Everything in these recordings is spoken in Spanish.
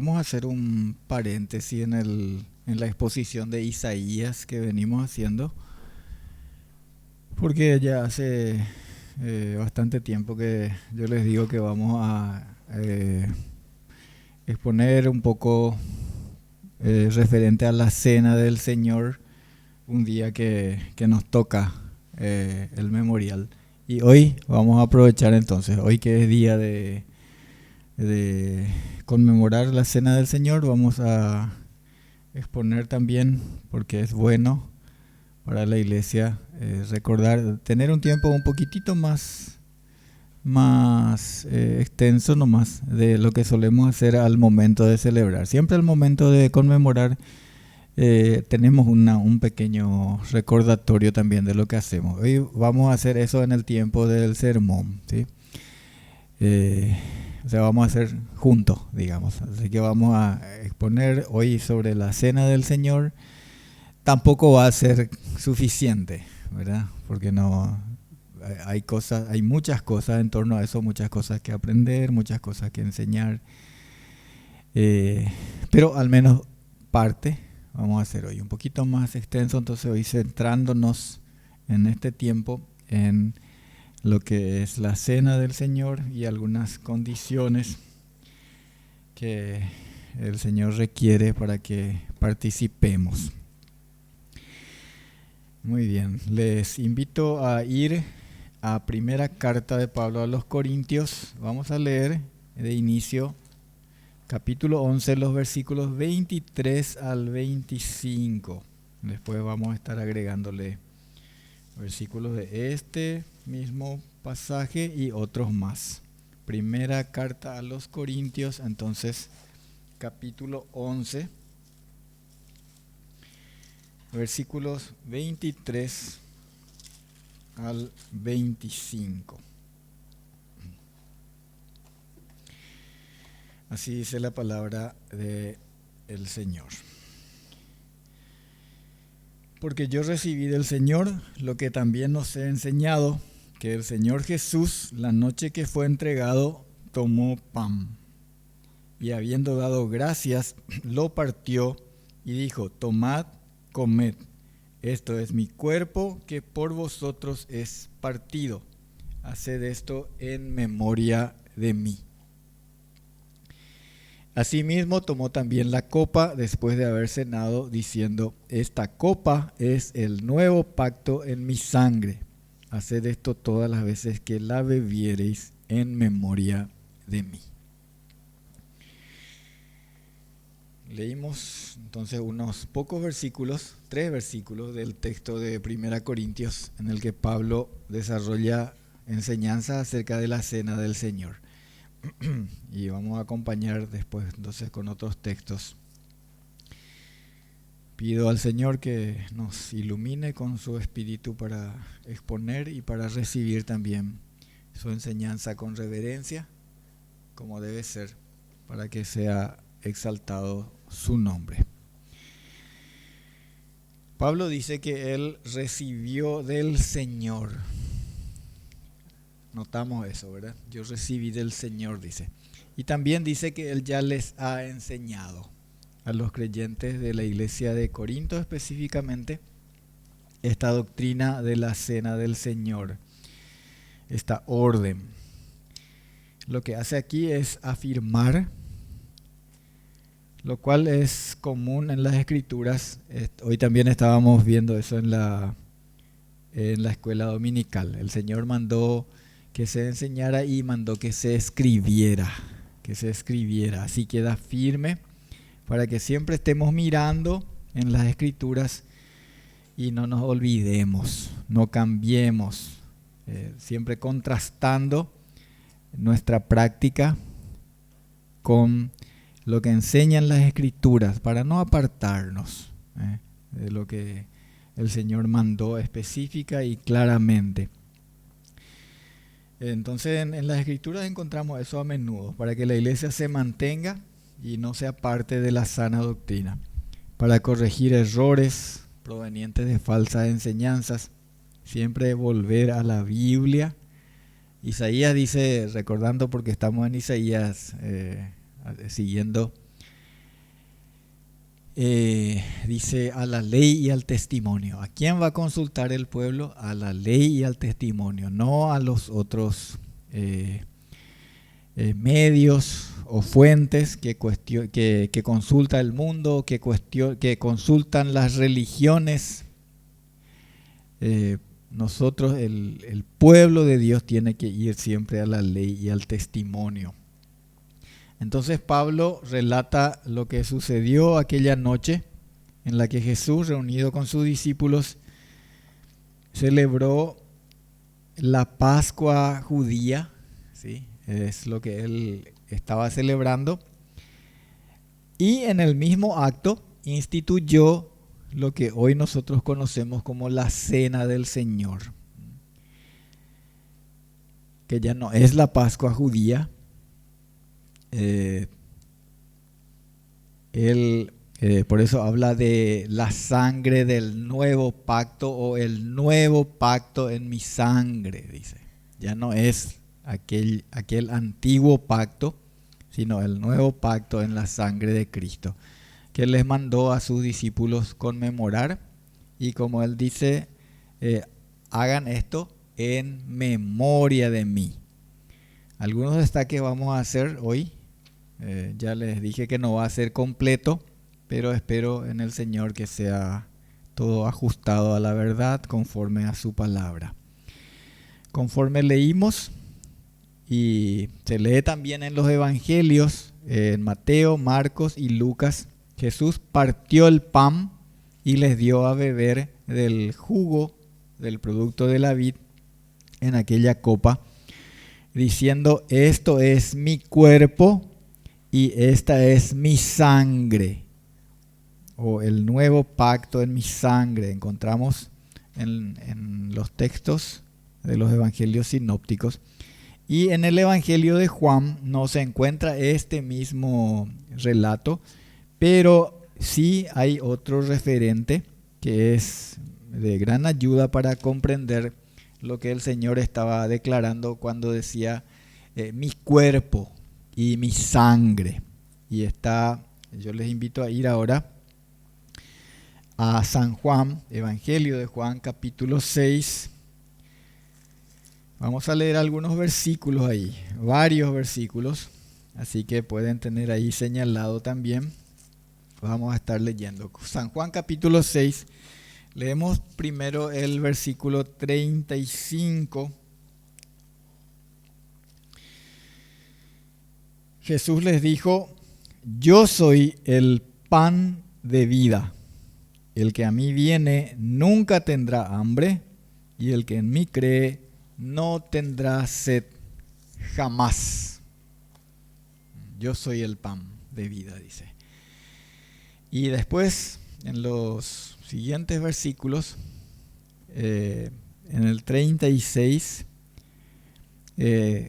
vamos a hacer un paréntesis en la exposición de Isaías que venimos haciendo, porque ya hace bastante tiempo que yo les digo que vamos a exponer un poco referente a la cena del Señor, un día que nos toca el memorial. Y hoy vamos a aprovechar entonces, hoy que es día de conmemorar la cena del Señor, vamos a exponer también, porque es bueno para la iglesia recordar, tener un tiempo un poquitito más extenso nomás de lo que solemos hacer al momento de celebrar. Siempre al momento de conmemorar tenemos un pequeño recordatorio también de lo que hacemos. Hoy vamos a hacer eso en el tiempo del sermón, ¿sí? O sea, vamos a hacer juntos, digamos. Así que vamos a exponer hoy sobre la cena del Señor. Tampoco va a ser suficiente, ¿verdad? Porque hay muchas cosas en torno a eso, muchas cosas que aprender, muchas cosas que enseñar. Pero al menos parte vamos a hacer hoy un poquito más extenso, entonces hoy centrándonos en este tiempo en lo que es la cena del Señor y algunas condiciones que el Señor requiere para que participemos. Muy bien, les invito a ir a primera carta de Pablo a los Corintios. Vamos a leer de inicio capítulo 11, los versículos 23 al 25. Después vamos a estar agregándole versículos de este mismo pasaje y otros más. Primera carta a los Corintios, entonces, capítulo 11, versículos 23 al 25. Así dice la palabra del Señor. Porque yo recibí del Señor lo que también os he enseñado, que el Señor Jesús, la noche que fue entregado, tomó pan, y habiendo dado gracias, lo partió y dijo: tomad, comed, esto es mi cuerpo que por vosotros es partido. Haced esto en memoria de mí. Asimismo tomó también la copa después de haber cenado, diciendo: esta copa es el nuevo pacto en mi sangre. Haced esto todas las veces que la bebiereis en memoria de mí. Leímos entonces unos pocos versículos, 3 versículos del texto de 1 Corintios, en el que Pablo desarrolla enseñanzas acerca de la cena del Señor. Y vamos a acompañar después entonces con otros textos. Pido al Señor que nos ilumine con su espíritu para exponer y para recibir también su enseñanza con reverencia, como debe ser, para que sea exaltado su nombre. Pablo dice que él recibió del Señor. Notamos eso, ¿verdad? Yo recibí del Señor, dice. Y también dice que Él ya les ha enseñado a los creyentes de la iglesia de Corinto específicamente esta doctrina de la cena del Señor, esta orden. Lo que hace aquí es afirmar, lo cual es común en las Escrituras. Hoy también estábamos viendo eso en la escuela dominical. El Señor mandó que se enseñara y mandó que se escribiera, así queda firme para que siempre estemos mirando en las Escrituras y no nos olvidemos, no cambiemos, siempre contrastando nuestra práctica con lo que enseñan las Escrituras para no apartarnos de lo que el Señor mandó específica y claramente. Entonces en las Escrituras encontramos eso a menudo, para que la iglesia se mantenga y no sea parte de la sana doctrina, para corregir errores provenientes de falsas enseñanzas, siempre volver a la Biblia. Isaías dice, recordando porque estamos en Isaías, siguiendo dice a la ley y al testimonio. ¿A quién va a consultar el pueblo? A la ley y al testimonio, no a los otros medios o fuentes que consulta el mundo, que consultan las religiones. Nosotros, el pueblo de Dios, tiene que ir siempre a la ley y al testimonio. Entonces Pablo relata lo que sucedió aquella noche en la que Jesús, reunido con sus discípulos, celebró la Pascua judía, ¿sí? Es lo que él estaba celebrando, y en el mismo acto instituyó lo que hoy nosotros conocemos como la Cena del Señor, que ya no es la Pascua judía. Por eso habla de la sangre del nuevo pacto, o el nuevo pacto en mi sangre, dice. Ya no es aquel antiguo pacto, sino el nuevo pacto en la sangre de Cristo, que les mandó a sus discípulos conmemorar. Y como él dice, hagan esto en memoria de mí. Algunos destaques vamos a hacer hoy. Ya les dije que no va a ser completo, pero espero en el Señor que sea todo ajustado a la verdad conforme a su palabra. Conforme leímos, y se lee también en los evangelios, en Mateo, Marcos y Lucas, Jesús partió el pan y les dio a beber del jugo del producto de la vid en aquella copa, diciendo: esto es mi cuerpo y esta es mi sangre, o el nuevo pacto en mi sangre. Encontramos en los textos de los evangelios sinópticos. Y en el evangelio de Juan no se encuentra este mismo relato, pero sí hay otro referente que es de gran ayuda para comprender lo que el Señor estaba declarando cuando decía mi cuerpo y mi sangre. Y yo les invito a ir ahora a San Juan, Evangelio de Juan, capítulo 6. Vamos a leer algunos versículos ahí, varios versículos, así que pueden tener ahí señalado también. Vamos a estar leyendo San Juan capítulo 6. Leemos primero el versículo 35. Jesús les dijo: yo soy el pan de vida. El que a mí viene nunca tendrá hambre, y el que en mí cree no tendrá sed jamás. Yo soy el pan de vida, dice. Y después, en los siguientes versículos, en el 36,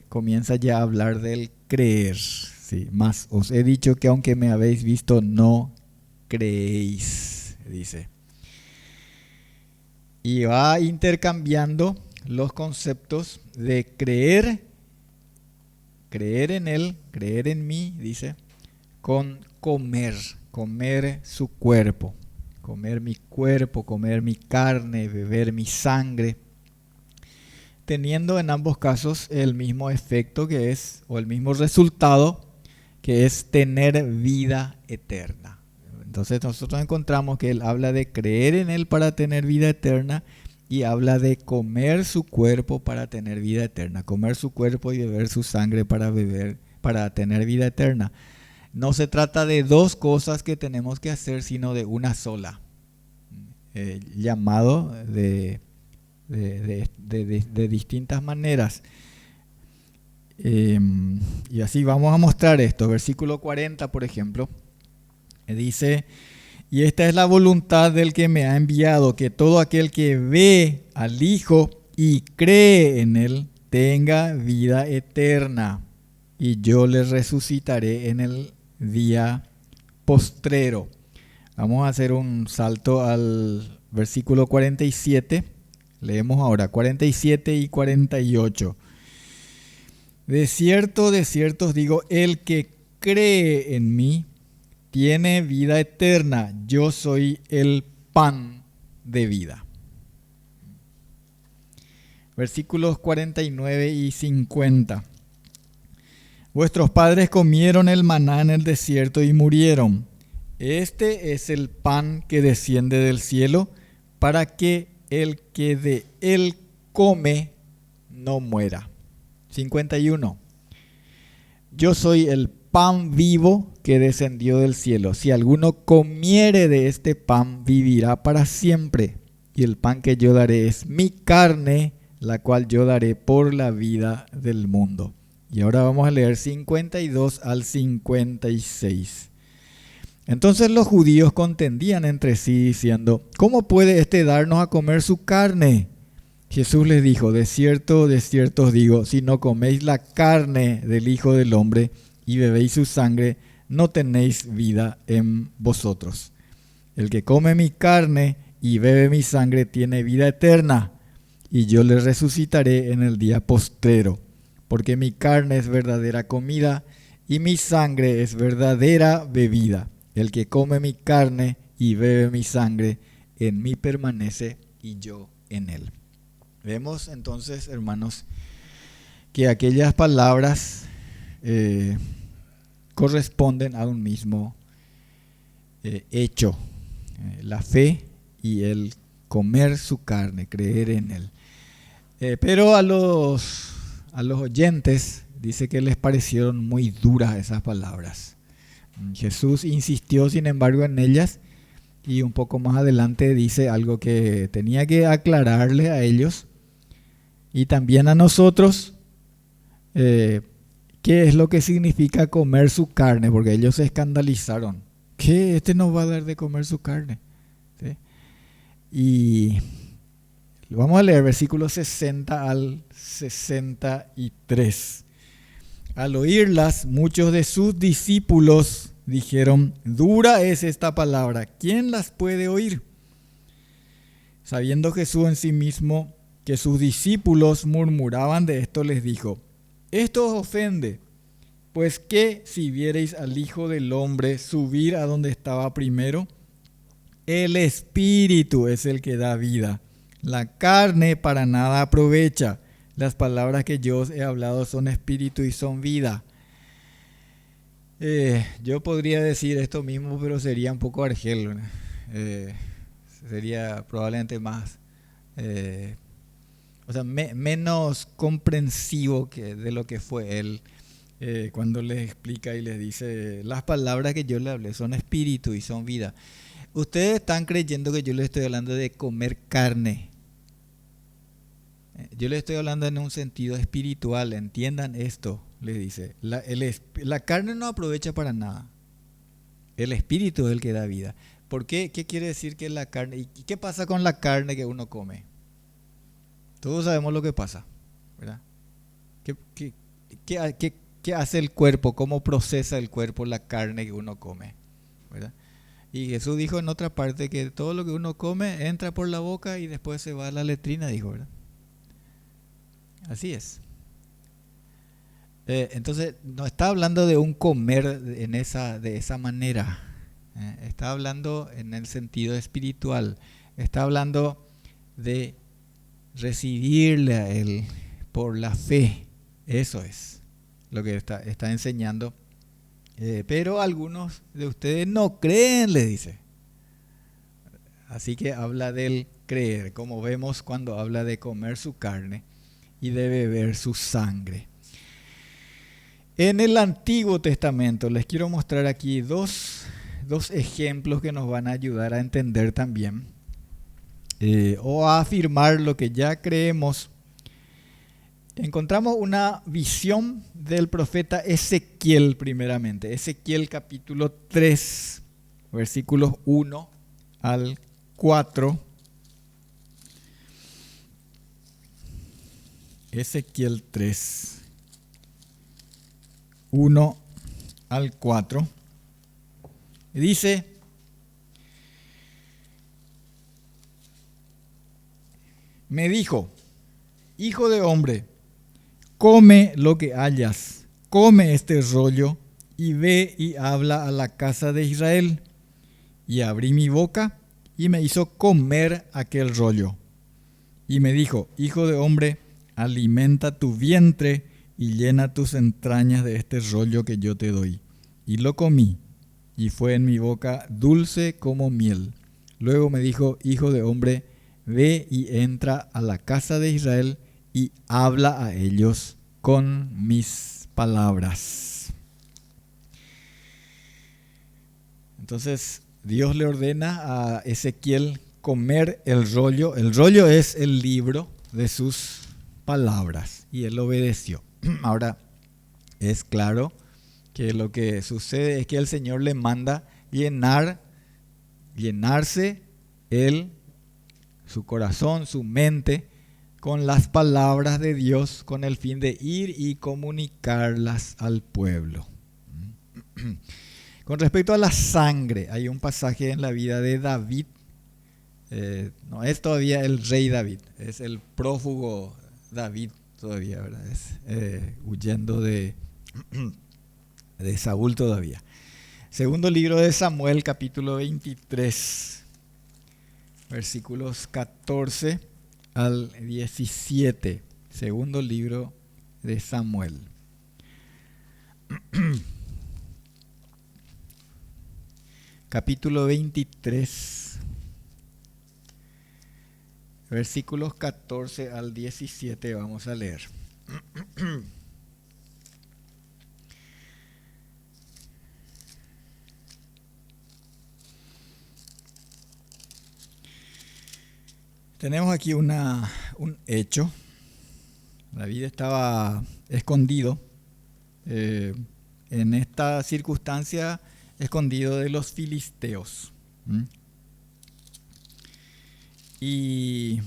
comienza ya a hablar del creer. Sí, mas os he dicho que aunque me habéis visto, no creéis, dice. Y va intercambiando los conceptos de creer en Él, creer en mí, dice, con comer su cuerpo, comer mi cuerpo, comer mi carne, beber mi sangre, teniendo en ambos casos el mismo efecto que es, o el mismo resultado, que es tener vida eterna. Entonces nosotros encontramos que él habla de creer en Él para tener vida eterna, y habla de comer su cuerpo para tener vida eterna, comer su cuerpo y beber su sangre para tener vida eterna. No se trata de dos cosas que tenemos que hacer, sino de una sola. Llamado de distintas maneras. Y así vamos a mostrar esto. Versículo 40, por ejemplo, dice: y esta es la voluntad del que me ha enviado, que todo aquel que ve al Hijo y cree en Él tenga vida eterna, y yo le resucitaré en el día postrero. Vamos a hacer un salto al versículo 47. Leemos ahora 47 y 48. De cierto os digo, el que cree en mí, tiene vida eterna. Yo soy el pan de vida. Versículos 49 y 50. Vuestros padres comieron el maná en el desierto y murieron. Este es el pan que desciende del cielo, para que el que de él come no muera. 51. Yo soy el pan vivo que descendió del cielo. Si alguno comiere de este pan, vivirá para siempre. Y el pan que yo daré es mi carne, la cual yo daré por la vida del mundo. Y ahora vamos a leer 52 al 56. Entonces los judíos contendían entre sí diciendo: ¿cómo puede éste darnos a comer su carne? Jesús les dijo: de cierto os digo, si no coméis la carne del Hijo del Hombre y bebéis su sangre, no tenéis vida en vosotros. El que come mi carne y bebe mi sangre tiene vida eterna, y yo le resucitaré en el día postrero, porque mi carne es verdadera comida y mi sangre es verdadera bebida. El que come mi carne y bebe mi sangre, en mí permanece y yo en él. Vemos entonces, hermanos, que aquellas palabras corresponden a un mismo hecho, la fe y el comer su carne, creer en él. Pero a los oyentes dice que les parecieron muy duras esas palabras. Jesús insistió, sin embargo, en ellas, y un poco más adelante dice algo que tenía que aclararle a ellos y también a nosotros, qué es lo que significa comer su carne, porque ellos se escandalizaron. ¿Qué? Este nos va a dar de comer su carne. ¿Sí? Y vamos a leer versículos 60 al 63. Al oírlas, muchos de sus discípulos dijeron: dura es esta palabra, ¿quién las puede oír? Sabiendo Jesús en sí mismo que sus discípulos murmuraban de esto, les dijo: esto os ofende, pues que si viereis al Hijo del Hombre subir a donde estaba primero, el Espíritu es el que da vida, la carne para nada aprovecha. Las palabras que yo os he hablado son espíritu y son vida. Yo podría decir esto mismo, pero sería un poco argel. Sería probablemente más, menos comprensivo de lo que fue él cuando les explica y les dice: las palabras que yo le hablé son espíritu y son vida. Ustedes están creyendo que yo les estoy hablando de comer carne. Yo les estoy hablando en un sentido espiritual, entiendan esto, les dice. La carne no aprovecha para nada. El espíritu es el que da vida. ¿Por qué? ¿Qué quiere decir que la carne? ¿Y qué pasa con la carne que uno come? Todos sabemos lo que pasa, ¿verdad? ¿Qué hace el cuerpo? ¿Cómo procesa el cuerpo la carne que uno come? ¿Verdad? Y Jesús dijo en otra parte que todo lo que uno come entra por la boca y después se va a la letrina, dijo, ¿verdad? Así es. Entonces no está hablando de un comer de esa manera. Está hablando en el sentido espiritual. Está hablando de recibirle a Él por la fe. Eso es lo que está enseñando. Pero algunos de ustedes no creen, le dice. Así que habla del creer, como vemos cuando habla de comer su carne y de beber su sangre. En el Antiguo Testamento les quiero mostrar aquí dos ejemplos que nos van a ayudar a entender también o a afirmar lo que ya creemos. Encontramos una visión del profeta Ezequiel primeramente. Ezequiel capítulo 3, versículos 1 al 4. Ezequiel 3, 1 al 4. Dice: me dijo: hijo de hombre, come lo que hayas, come este rollo y ve y habla a la casa de Israel. Y abrí mi boca y me hizo comer aquel rollo. Y me dijo: hijo de hombre, alimenta tu vientre y llena tus entrañas de este rollo que yo te doy. Y lo comí, y fue en mi boca dulce como miel. Luego me dijo: hijo de hombre, ve y entra a la casa de Israel y habla a ellos con mis palabras. Entonces Dios le ordena a Ezequiel comer el rollo. El rollo es el libro de sus palabras y él obedeció. Ahora, es claro que lo que sucede es que el Señor le manda llenarse su corazón, su mente, con las palabras de Dios, con el fin de ir y comunicarlas al pueblo. Con respecto a la sangre, hay un pasaje en la vida de David. No es todavía el rey David, es el prófugo David todavía, ¿verdad? Huyendo de Saúl todavía. Segundo libro de Samuel, capítulo 23, versículos 14 al 17. Segundo libro de Samuel. Capítulo 23, versículos 14 al 17 vamos a leer. Tenemos aquí un hecho. David estaba escondido, en esta circunstancia, escondido de los filisteos. Y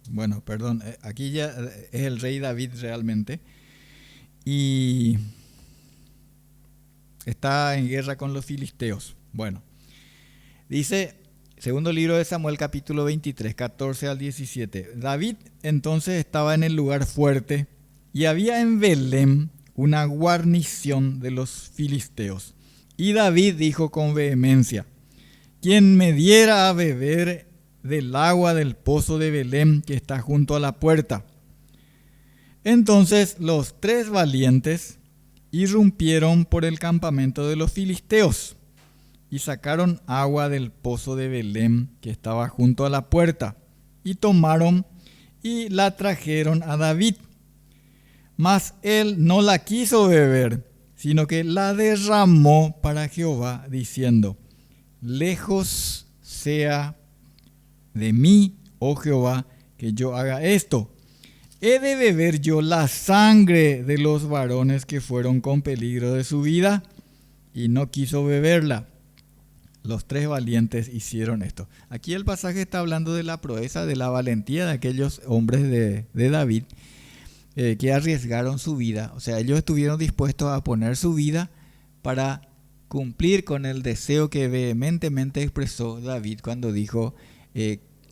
bueno, perdón, aquí ya es el rey David realmente. Y está en guerra con los filisteos. Bueno, dice, segundo libro de Samuel, capítulo 23, 14 al 17. David entonces estaba en el lugar fuerte y había en Belén una guarnición de los filisteos. Y David dijo con vehemencia: quien me diera a beber del agua del pozo de Belén que está junto a la puerta. Entonces los 3 valientes irrumpieron por el campamento de los filisteos y sacaron agua del pozo de Belén que estaba junto a la puerta, y tomaron y la trajeron a David. Mas él no la quiso beber, sino que la derramó para Jehová, diciendo: lejos sea de mí, oh Jehová, que yo haga esto. ¿He de beber yo la sangre de los varones que fueron con peligro de su vida? Y no quiso beberla. Los 3 valientes hicieron esto. Aquí el pasaje está hablando de la proeza, de la valentía de aquellos hombres de David, que arriesgaron su vida. O sea, ellos estuvieron dispuestos a poner su vida para cumplir con el deseo que vehementemente expresó David cuando dijo: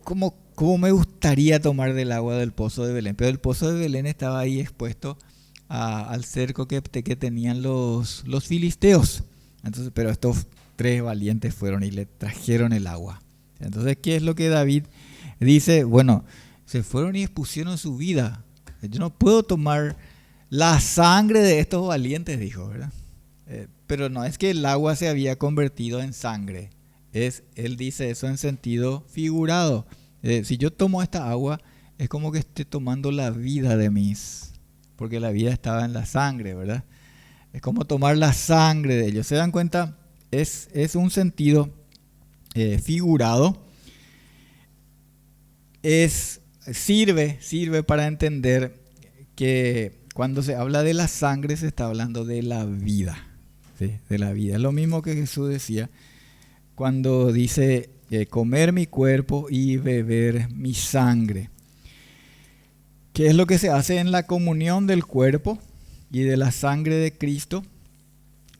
¿cómo me gustaría tomar del agua del pozo de Belén? Pero el pozo de Belén estaba ahí expuesto al cerco que tenían los filisteos. Entonces, pero estos 3 valientes fueron y le trajeron el agua. Entonces, ¿qué es lo que David dice? Bueno, se fueron y expusieron su vida. Yo no puedo tomar la sangre de estos valientes, dijo, ¿verdad? Pero no es que el agua se había convertido en sangre. Él dice eso en sentido figurado. Si yo tomo esta agua, es como que esté tomando la vida de porque la vida estaba en la sangre, ¿verdad? Es como tomar la sangre de ellos. ¿Se dan cuenta? Es un sentido figurado. Sirve para entender que cuando se habla de la sangre se está hablando de la vida, ¿sí? De la vida. Es lo mismo que Jesús decía cuando dice comer mi cuerpo y beber mi sangre. ¿Qué es lo que se hace en la comunión del cuerpo y de la sangre de Cristo?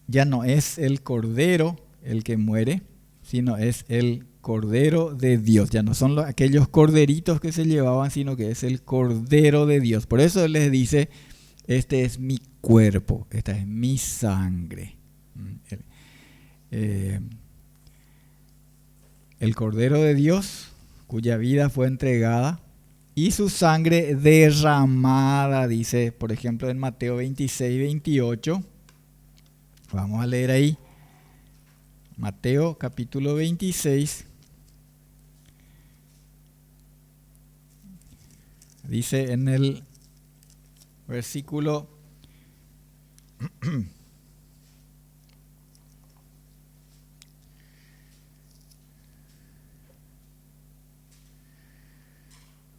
Ya no es el cordero el que muere, sino es el Cordero de Dios. Ya no son aquellos corderitos que se llevaban, sino que es el Cordero de Dios. Por eso Él les dice: este es mi cuerpo, esta es mi sangre. El Cordero de Dios, cuya vida fue entregada, y su sangre derramada, dice, por ejemplo, en Mateo 26, 28. Vamos a leer ahí. Mateo capítulo 26. Dice en el versículo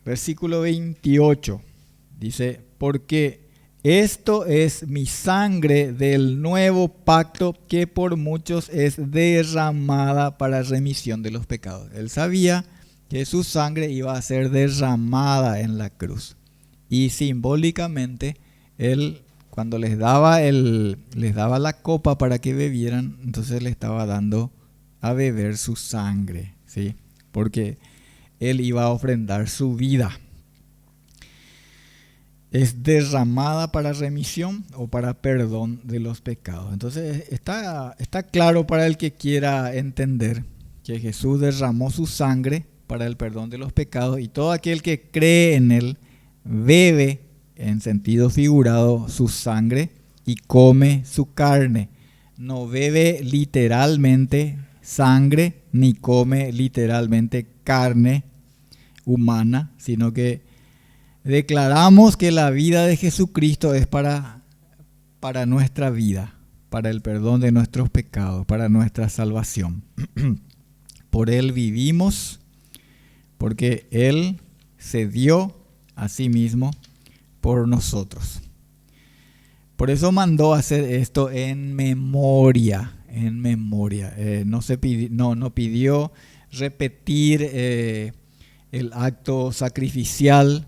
versículo 28. Dice, porque esto es mi sangre del nuevo pacto que por muchos es derramada para remisión de los pecados. Él sabía que su sangre iba a ser derramada en la cruz. Y simbólicamente, él cuando les daba la copa para que bebieran, entonces le estaba dando a beber su sangre, ¿sí? Porque él iba a ofrendar su vida. Es derramada para remisión o para perdón de los pecados. Entonces está claro para el que quiera entender que Jesús derramó su sangre para el perdón de los pecados, y todo aquel que cree en él bebe, en sentido figurado, su sangre y come su carne. No bebe literalmente sangre ni come literalmente carne humana, sino que declaramos que la vida de Jesucristo es para nuestra vida, para el perdón de nuestros pecados, para nuestra salvación. Por Él vivimos, porque Él se dio a sí mismo por nosotros. Por eso mandó hacer esto en memoria. No pidió repetir el acto sacrificial,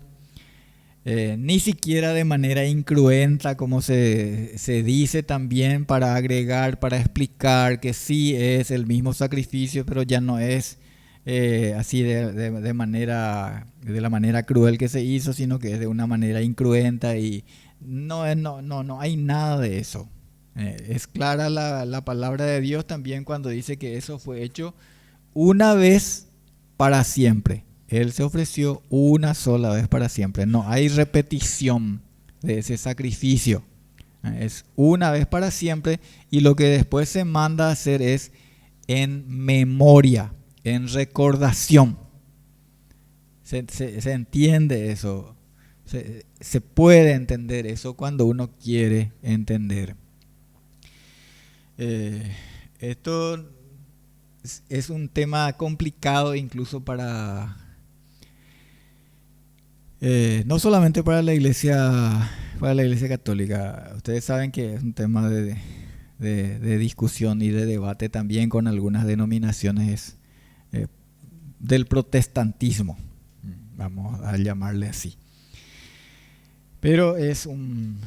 ni siquiera de manera incruenta, como se dice también, para agregar, para explicar que sí es el mismo sacrificio, pero ya no es así de la manera cruel que se hizo, sino que es de una manera incruenta, y no hay nada de eso. Es clara la palabra de Dios también cuando dice que eso fue hecho una vez para siempre. Él se ofreció una sola vez para siempre. No hay repetición de ese sacrificio. Es una vez para siempre, y lo que después se manda a hacer es en memoria, en recordación. Se entiende eso. Se puede entender eso cuando uno quiere entender. Esto es un tema complicado incluso para... no solamente para la iglesia católica. Ustedes saben que es un tema de discusión y de debate también con algunas denominaciones del protestantismo, vamos a llamarle así. Pero es un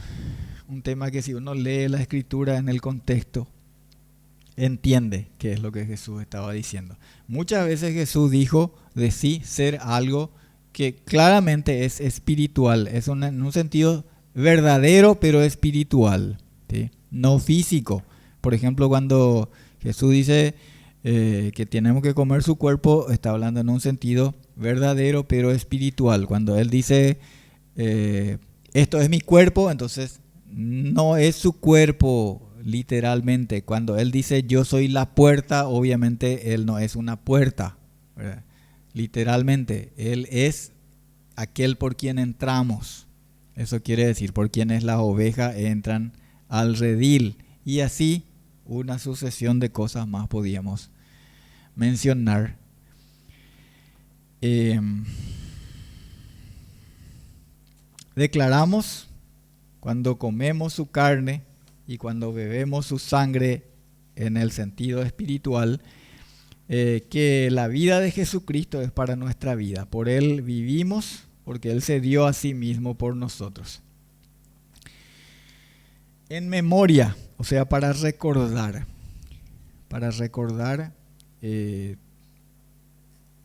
tema que, si uno lee la escritura en el contexto, entiende qué es lo que Jesús estaba diciendo. Muchas veces Jesús dijo de sí ser algo que claramente es espiritual, es en un sentido verdadero, pero espiritual, ¿sí? No físico. Por ejemplo, cuando Jesús dice que tenemos que comer su cuerpo, está hablando en un sentido verdadero, pero espiritual. Cuando Él dice, esto es mi cuerpo, entonces no es su cuerpo literalmente. Cuando Él dice, yo soy la puerta, obviamente Él no es una puerta, ¿verdad? Literalmente, Él es aquel por quien entramos. Eso quiere decir, por quienes las ovejas entran al redil. Y así, una sucesión de cosas más podíamos mencionar. Declaramos, cuando comemos su carne y cuando bebemos su sangre en el sentido espiritual, que la vida de Jesucristo es para nuestra vida. Por Él vivimos, porque Él se dio a sí mismo por nosotros. En memoria, o sea, para recordar,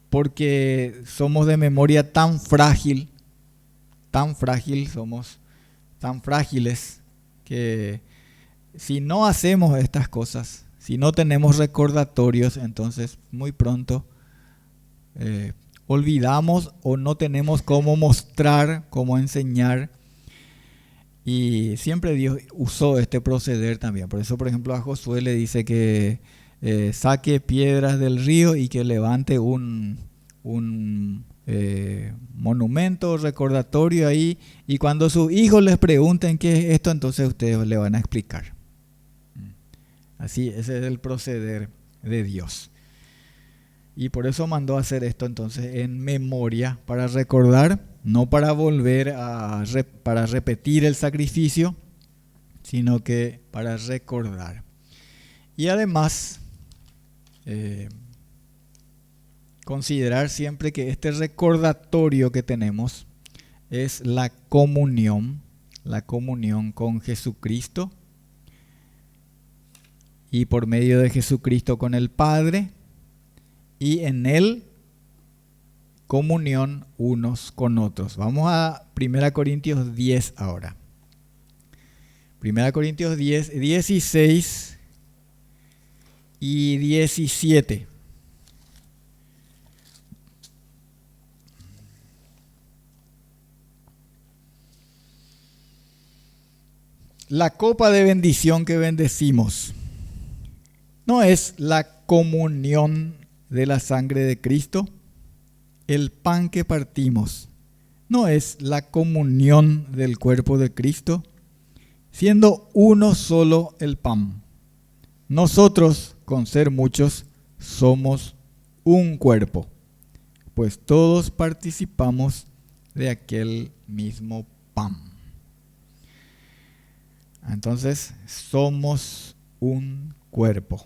porque somos de memoria tan frágil, somos tan frágiles, que si no hacemos estas cosas, si no tenemos recordatorios, entonces muy pronto olvidamos o no tenemos cómo mostrar, cómo enseñar. Y siempre Dios usó este proceder también. Por eso, por ejemplo, a Josué le dice que saque piedras del río y que levante un monumento, recordatorio ahí. Y cuando sus hijos les pregunten qué es esto, entonces ustedes le van a explicar. Así, ese es el proceder de Dios. Y por eso mandó a hacer esto entonces en memoria, para recordar, no para volver para repetir el sacrificio, sino que para recordar. Y además, considerar siempre que este recordatorio que tenemos es la comunión con Jesucristo, y por medio de Jesucristo con el Padre, y en Él comunión unos con otros. Vamos a 1 Corintios 10 ahora. 1 Corintios 10, 16 y 17. La copa de bendición que bendecimos no es la comunión de la sangre de Cristo. El pan que partimos no es la comunión del cuerpo de Cristo, siendo uno solo el pan. Nosotros, con ser muchos, somos un cuerpo, pues todos participamos de aquel mismo pan. Entonces, somos un cuerpo.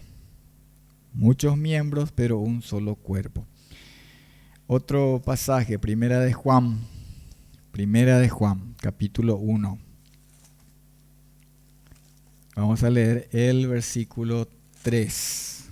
Muchos miembros, pero un solo cuerpo. Otro pasaje, Primera de Juan, capítulo 1. Vamos a leer el versículo 3.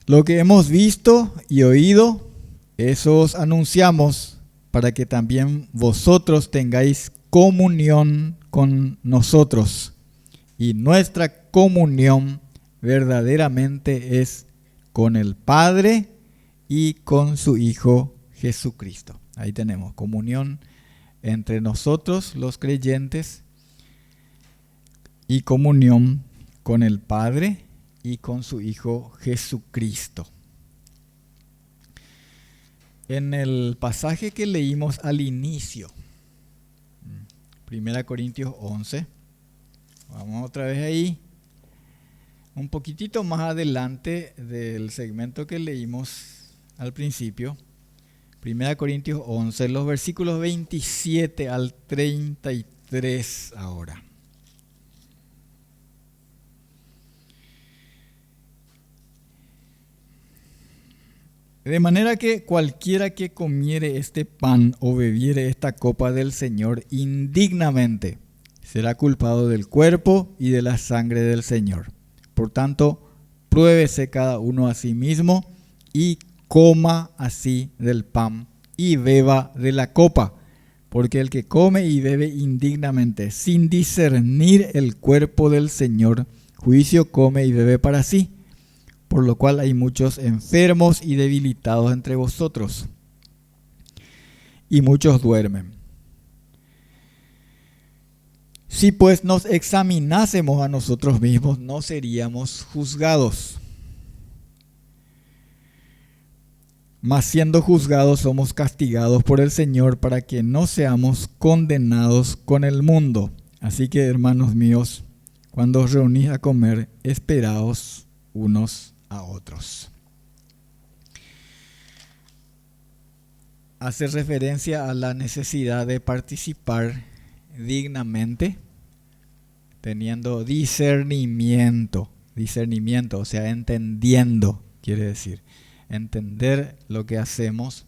Lo que hemos visto y oído, eso os anunciamos, para que también vosotros tengáis comunión con nosotros. Y nuestra comunión verdaderamente es con el Padre y con su Hijo Jesucristo. Ahí tenemos comunión entre nosotros los creyentes y comunión con el Padre y con su Hijo Jesucristo. En el pasaje que leímos al inicio, 1 Corintios 11, vamos otra vez ahí, un poquitito más adelante del segmento que leímos al principio, 1 Corintios 11, los versículos 27 al 33 ahora. De manera que cualquiera que comiere este pan o bebiere esta copa del Señor indignamente será culpado del cuerpo y de la sangre del Señor. Por tanto, pruébese cada uno a sí mismo y coma así del pan y beba de la copa. Porque el que come y bebe indignamente, sin discernir el cuerpo del Señor, juicio come y bebe para sí. Por lo cual hay muchos enfermos y debilitados entre vosotros, y muchos duermen. Si pues nos examinásemos a nosotros mismos, no seríamos juzgados. Mas siendo juzgados, somos castigados por el Señor para que no seamos condenados con el mundo. Así que, hermanos míos, cuando os reunís a comer, esperaos unos a otros. Hace referencia a la necesidad de participar dignamente, teniendo discernimiento, o sea, entendiendo, quiere decir, entender lo que hacemos,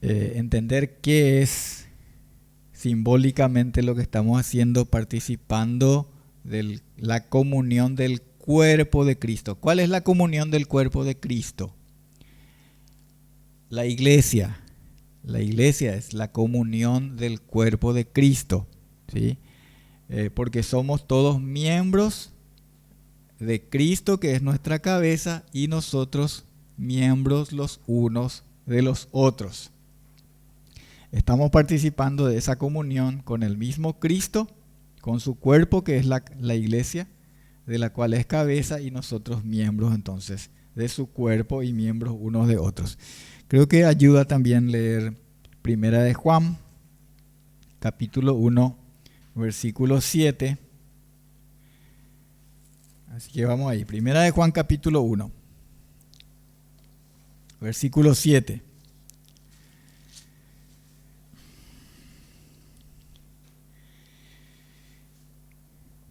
entender qué es simbólicamente lo que estamos haciendo, participando de la comunión del cuerpo de Cristo. ¿Cuál es la comunión del cuerpo de Cristo? La iglesia. La iglesia es la comunión del cuerpo de Cristo, ¿sí? Porque somos todos miembros de Cristo, que es nuestra cabeza, y nosotros miembros los unos de los otros. Estamos participando de esa comunión con el mismo Cristo, con su cuerpo, que es la iglesia, de la cual es cabeza, y nosotros miembros entonces de su cuerpo y miembros unos de otros. Creo que ayuda también leer Primera de Juan, capítulo 1, versículo 7. Así que vamos ahí. Primera de Juan, capítulo 1, versículo 7.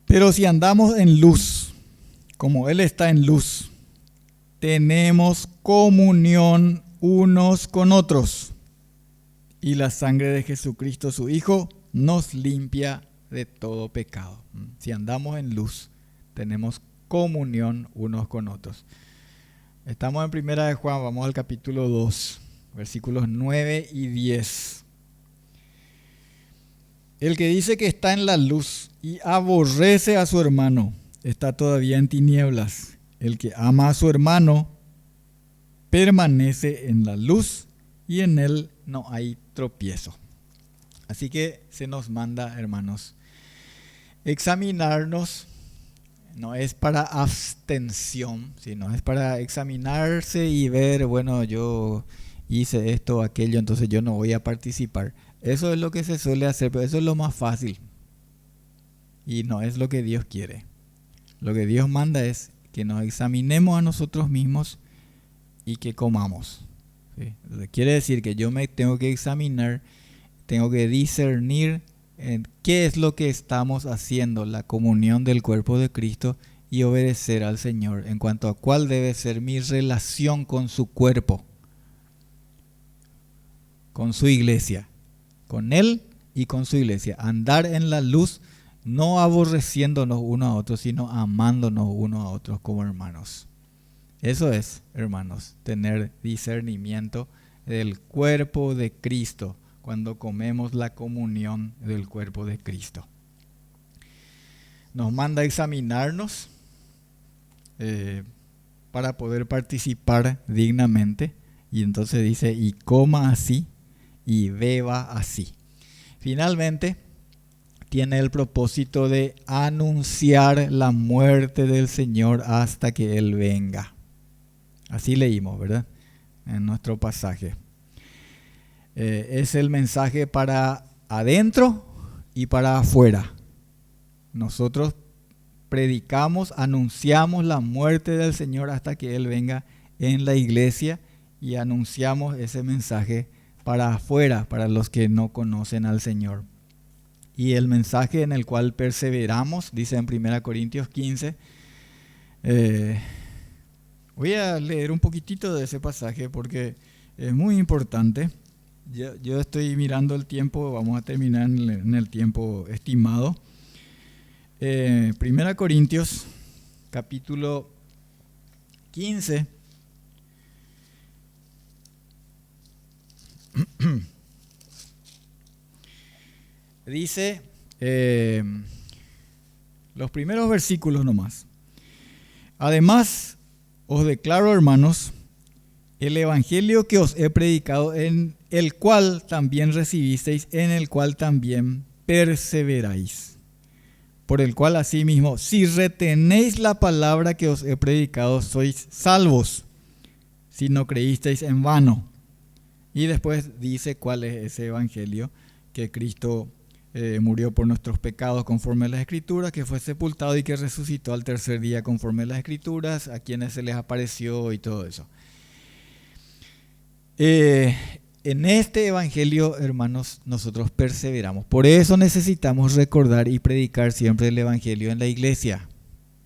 Pero si andamos en luz, como Él está en luz, tenemos comunión unos con otros. Y la sangre de Jesucristo, su Hijo, nos limpia de todo pecado. Si andamos en luz, tenemos comunión unos con otros. Estamos en Primera de Juan, vamos al capítulo 2, versículos 9 y 10. El que dice que está en la luz y aborrece a su hermano, está todavía en tinieblas. El que ama a su hermano permanece en la luz y en él no hay tropiezo. Así que se nos manda, hermanos, examinarnos. No es para abstención, sino es para examinarse y ver, bueno, yo hice esto o aquello, entonces yo no voy a participar. Eso es lo que se suele hacer, pero eso es lo más fácil. Y no es lo que Dios quiere. Lo que Dios manda es que nos examinemos a nosotros mismos y que comamos. ¿Sí? Quiere decir que yo me tengo que examinar, tengo que discernir en qué es lo que estamos haciendo, la comunión del cuerpo de Cristo, y obedecer al Señor en cuanto a cuál debe ser mi relación con su cuerpo, con su iglesia, con Él y con su iglesia. Andar en la luz, no aborreciéndonos unos a otros, sino amándonos unos a otros como hermanos. Eso es, hermanos, tener discernimiento del cuerpo de Cristo cuando comemos la comunión del cuerpo de Cristo. Nos manda a examinarnos para poder participar dignamente, y entonces dice, y coma así y beba así. Finalmente, tiene el propósito de anunciar la muerte del Señor hasta que Él venga. Así leímos, ¿verdad? En nuestro pasaje. Es el mensaje para adentro y para afuera. Nosotros predicamos, anunciamos la muerte del Señor hasta que Él venga en la iglesia, y anunciamos ese mensaje para afuera, para los que no conocen al Señor. Y el mensaje en el cual perseveramos, dice en 1 Corintios 15, voy a leer un poquitito de ese pasaje porque es muy importante. Yo estoy mirando el tiempo, vamos a terminar en el tiempo estimado. 1 Corintios, capítulo 15. Dice los primeros versículos nomás. Además, os declaro, hermanos, el evangelio que os he predicado, en el cual también recibisteis, en el cual también perseveráis. Por el cual asimismo, si retenéis la palabra que os he predicado, sois salvos, si no creísteis en vano. Y después dice cuál es ese evangelio: que Cristo murió por nuestros pecados conforme a las Escrituras, que fue sepultado y que resucitó al tercer día conforme a las Escrituras, a quienes se les apareció y todo eso. En este evangelio, hermanos, nosotros perseveramos. Por eso necesitamos recordar y predicar siempre el evangelio en la iglesia.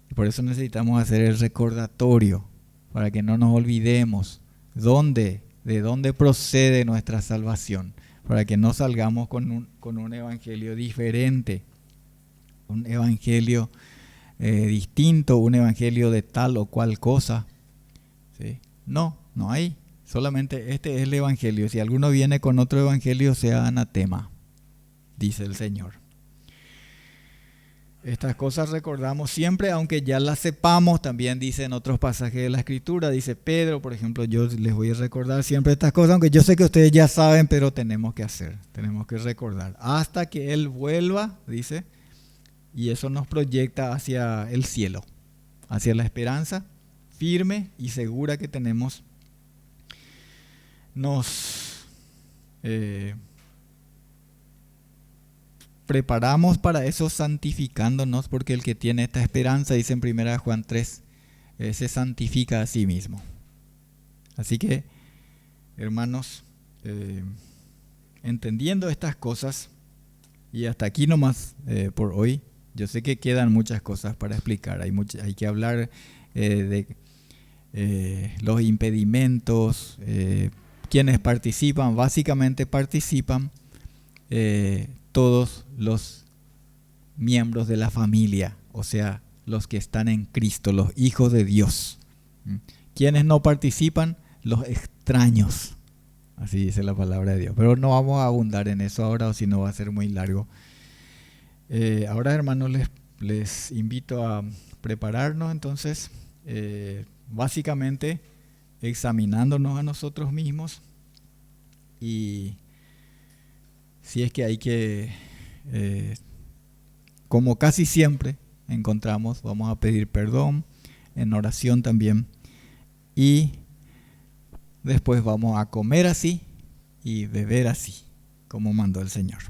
Y por eso necesitamos hacer el recordatorio, para que no nos olvidemos de dónde procede nuestra salvación, para que no salgamos con un evangelio diferente, un evangelio distinto, un evangelio de tal o cual cosa. ¿Sí? No hay. Solamente este es el evangelio. Si alguno viene con otro evangelio, sea anatema, dice el Señor. Estas cosas recordamos siempre, aunque ya las sepamos. También dice en otros pasajes de la Escritura, dice Pedro, por ejemplo, yo les voy a recordar siempre estas cosas, aunque yo sé que ustedes ya saben, pero tenemos que hacer, tenemos que recordar. Hasta que Él vuelva, dice, y eso nos proyecta hacia el cielo, hacia la esperanza firme y segura que tenemos. Nos preparamos para eso santificándonos, porque el que tiene esta esperanza, dice en 1 Juan 3, se santifica a sí mismo. Así que, hermanos, entendiendo estas cosas, y hasta aquí nomás por hoy, yo sé que quedan muchas cosas para explicar, hay que hablar de los impedimentos, quienes participan, básicamente participan todos los miembros de la familia, o sea, los que están en Cristo, los hijos de Dios. Quienes no participan, los extraños, así dice la palabra de Dios. Pero no vamos a abundar en eso ahora, o si no va a ser muy largo. Ahora, hermanos, les invito a prepararnos entonces, básicamente examinándonos a nosotros mismos, y si es que hay que, como casi siempre encontramos, vamos a pedir perdón en oración también, y después vamos a comer así y beber así, como mandó el Señor.